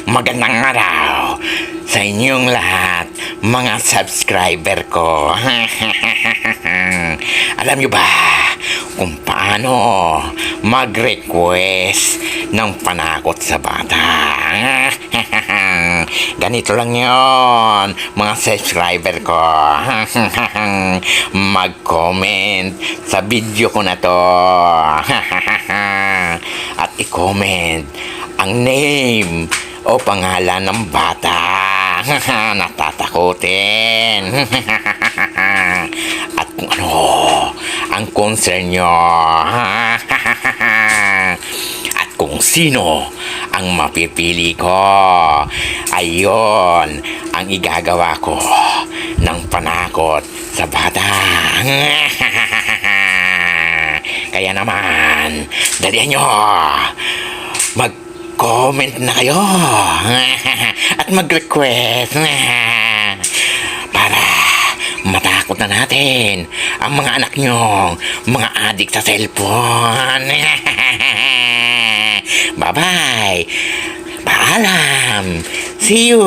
Magandang araw sa inyong lahat, mga subscriber ko. Alam nyo ba kung paano mag-request ng panakot sa bata? Ganito lang yon, mga subscriber ko. Mag-comment sa video ko na to. At i-comment ang name o pangalan ng bata na tatakutin. At kung ano ang concern nyo. At kung sino ang mapipili ko. Ayon ang igagawa ko ng panakot sa bata. Kaya naman, dalihan nyo, mag-comment na kayo at mag-request para matakot na natin ang mga anak nyo, mga adik sa cellphone. Bye-bye. Paalam. See you.